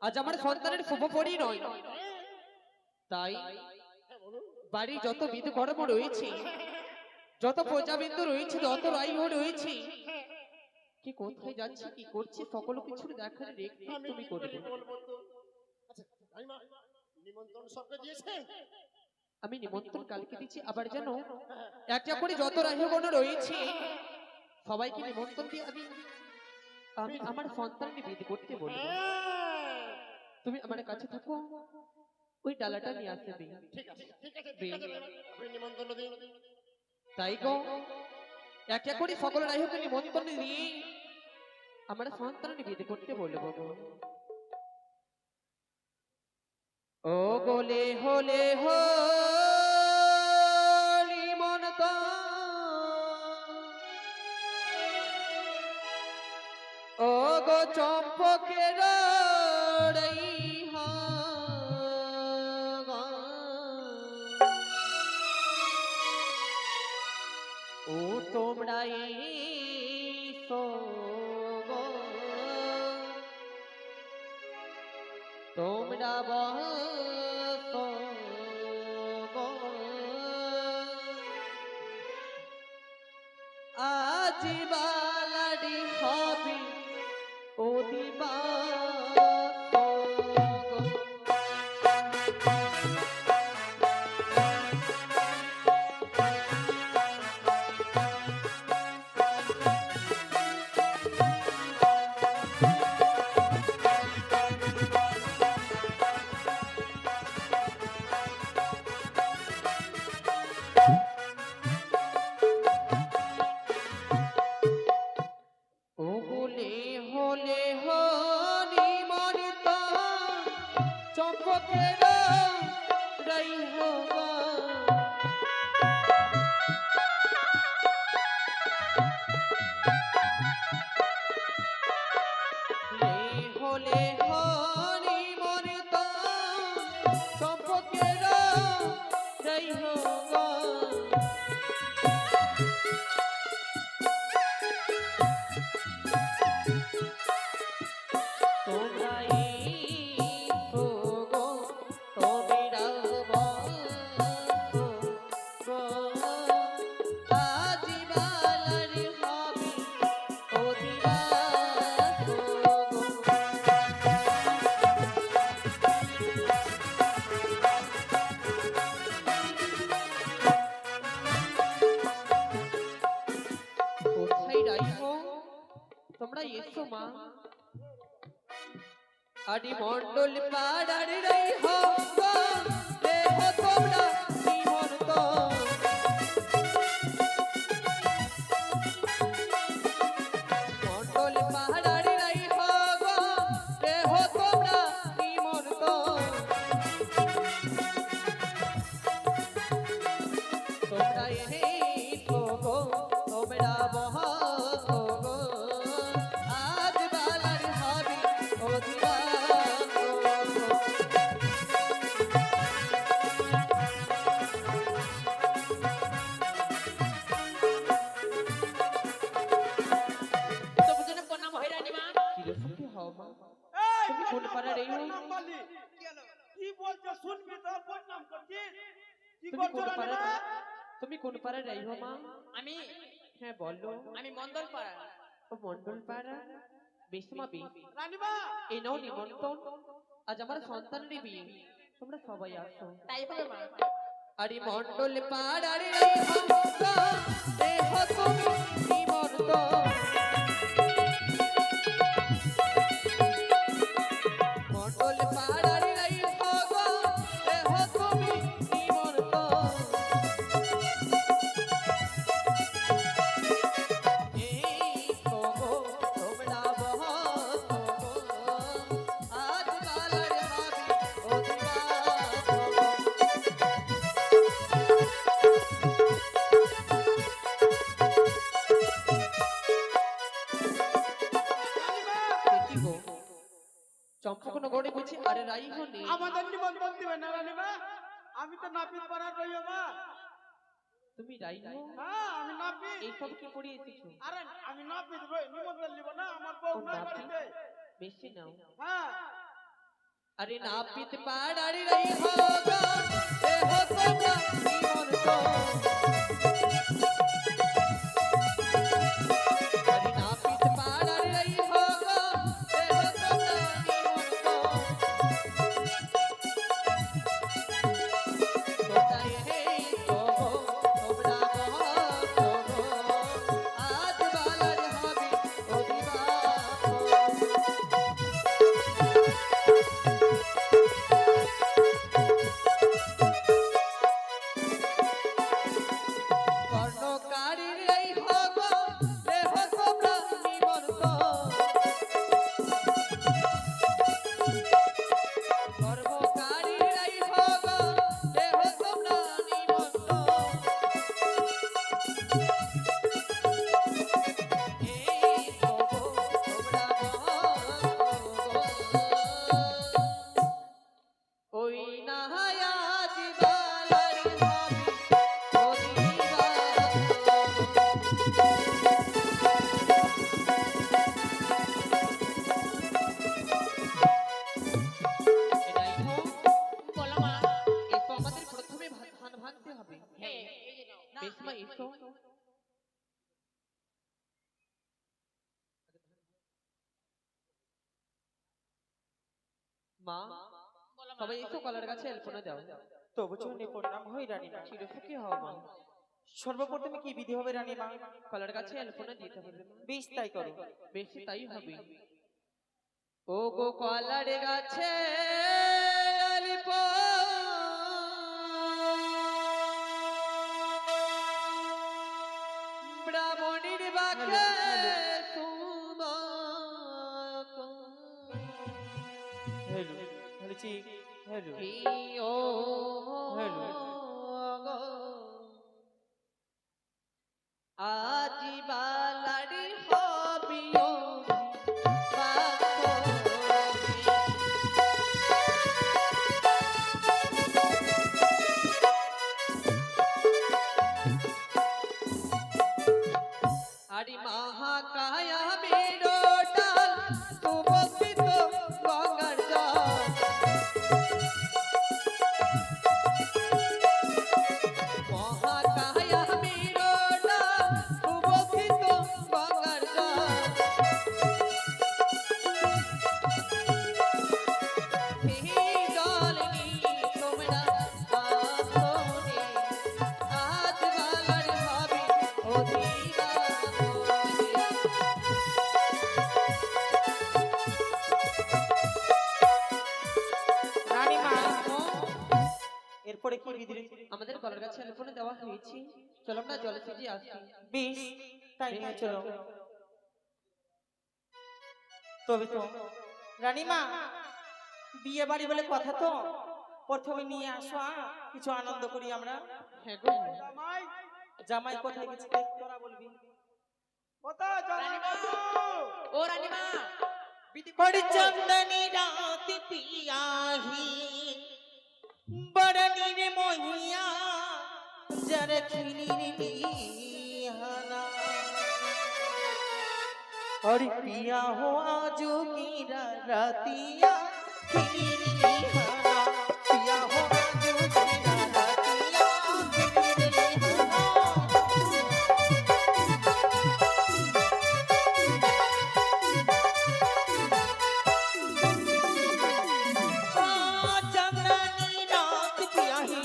আজ আমার সন্তানের শুভ পরিণয়, তাই বাড়ি যত বিধি কর্ম রয়েছে, যত প্রজাবৃন্দ রয়েছে, যত রাইহ রয়েছে, কি কোথায় যাচ্ছে, কি করছে, সকল কিছু দেখার রেখে তুমি করবে। নিমন্ত্রণ সবকে দিয়েছে, আমি নিমন্ত্রণ কালকে দিচ্ছি, আবার যেন একটা করে যত রাইহগণ রয়েছে সবাইকে নিমন্ত্রণ দিয়ে আমি আমি আমার সন্তানকে বিধি করতে বলবো। তুমি আমার কাছে থাকো, ওই ডালাটা নিয়ে আসতে দিই। ঠিক আছে ঠিক আছে ঠিক আছে, আপনি নিমন্ত্রণ দিন। তাই গো একটা করে সকল রাইহকে নিমন্ত্রণ দিয়ে আমার সন্তানকে বিধি করতে বলবো। ও গোলে হলে হলি মনত ও গো চম্পকের ও তোমরা তোমরা আজ বালাডি হবে ও দিবা আদি মন্ডল পাড়ার রাইহ দেহ তোমরা নিমন্ত মন্ডল পাড়ার রাইহ দেহ তোমরা নিমন্ত তোমরা এই গো তোমরা বহ আজ বালার হবে ও দিবা তুমি কোন পাড়ার রাইহ মা? আমি হ্যাঁ বলো। আমি মন্ডল পাড়া। ও মন্ডল পাড়া, বেশ মা বেশ। রানীমা এই নাও নিমন্ত্রণ, আজ আমার সন্তানের বিয়ে, তোমরা সবাই আসো। তাই হবে মা। আরে মন্ডল পাড়ার রাইহ দেহ তুমি নিমন্ত্রণ মন্ডল পাড়ার রাইহ দেহ তুমি নিমন্ত্রণ এই গো তোমরা বহ আজ বালার হবে ও দিবা চম্পকন গড়ে বুঝি আরে রাইহ নেই। আমাদের নিমন্ত্রণ দিবেন না রানীমা? আমি তো নাপিত পাড়ার রইব মা। তুমি রাইহ? হ্যাঁ আমি নাপিত। এই সব কি পড়ে এসেছো? আরে আমি নাপিত রই, নিমন্ত্রণ নিব না, আমার বউ ও নাই নাপিত? বাড়িতে। বেশি নাও। হ্যাঁ अरे नापित पाड़ार रही होगा ए हो তোমরা জীবন তো अरे नापित पाड़ार रही होगा ए हो তোমরা জীবন তো তোতাই হে তো তোমরা তো আজ বালার হবে ওদিবা কর্ণকারীর এই ভগ দেহ তোমরা নিমন্ত কর্মকারীর এই ভগ দেহ তোমরা নিমন্ত এই ভগ তোমরা ওই না আজ বালার হবে বলো মা। এসো আমাদের প্রথমে ধান ভাঙতে হবে হ্যাঁ, এই যে নাও। না, বেশ মা এসো মা বলো মা। সবাই এসো কলার গাছে এলপনা দাও তবু চরণে প্রণাম হই রানীমা। চিরসুখী হও মা সর্বপ্রথমে কি বিধি হবে রানীমা? কলার গাছে এলপনা দিতে হবে মা। বেশ তাই করো। বেশি তাই হবে ও গো কলার গাছে ব্রাহ্মণীর বাকে হ্যালো বলেছি হ্যালো হ্যালো আজি বালারি হবিও আরি মহাকায়া মেরোটাল সুবস্থিত গঙ্গার জল মহাকায়া মেরোটাল সুবস্থিত গঙ্গার জল এই জল নিয়ে তোমরা আসনে আজ বালার হবে অধিবা রানীমা এরপরে কি বিধি? আমাদের কলার গাছে এলপনা দেওয়া হয়েছে চলো আমরা জলে ভিজে আসি বেশ তাই নিয়ে চলো। তবে তো রানীমা বিয়ে বাড়ি বলে কথা তো প্রথমে নিয়ে আসো কিছু আনন্দ করি আমরা। হ্যাঁ গো জামাই কোথায় গেছে দেখ তোরা বলবি। ও রানীমা, চন্দনী রাত পিয়াহি বড়নির মহিয়া জর খিলির বিহানা और पिया हो आजो मेरा रातिया खिलिर बिहाना पिया हो आजो मेरा रातिया खिलिर बिहाना चंदनी रात पियाही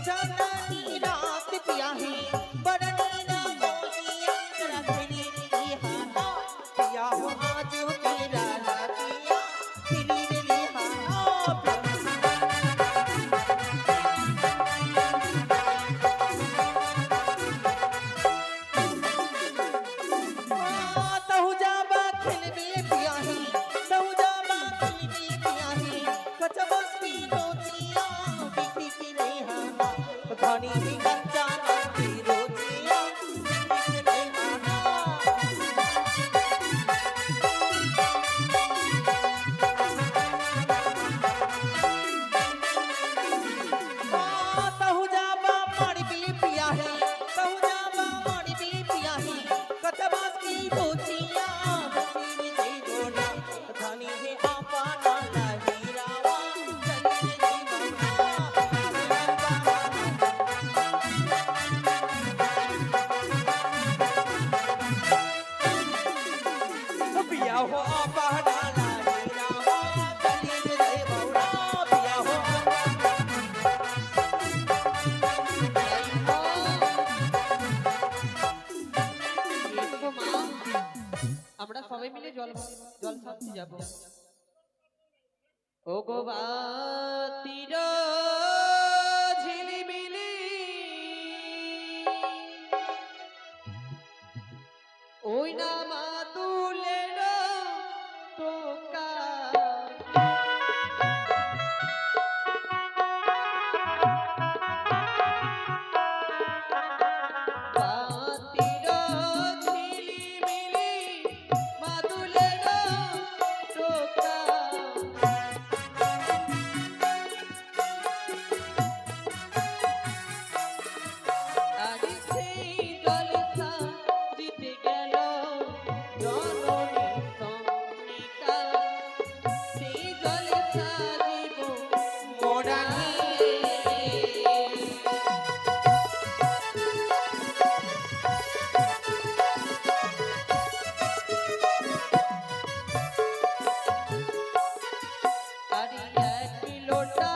चंदनी रात पियाही बड़नी ना मोहिया जरा खिलिर बिहाना पिया हो आज मेरा रातिया खिलिर बिहाना বাতির ঝিলিমিলি ওই না মাতুলের টোকা বাতির ঝিলিমিলি মাতুলের টোকা আরে সেই জলসা জিতে গেল জননী সঙ্গিকা সেই জলসা জীব মোরা আরে এক লোটা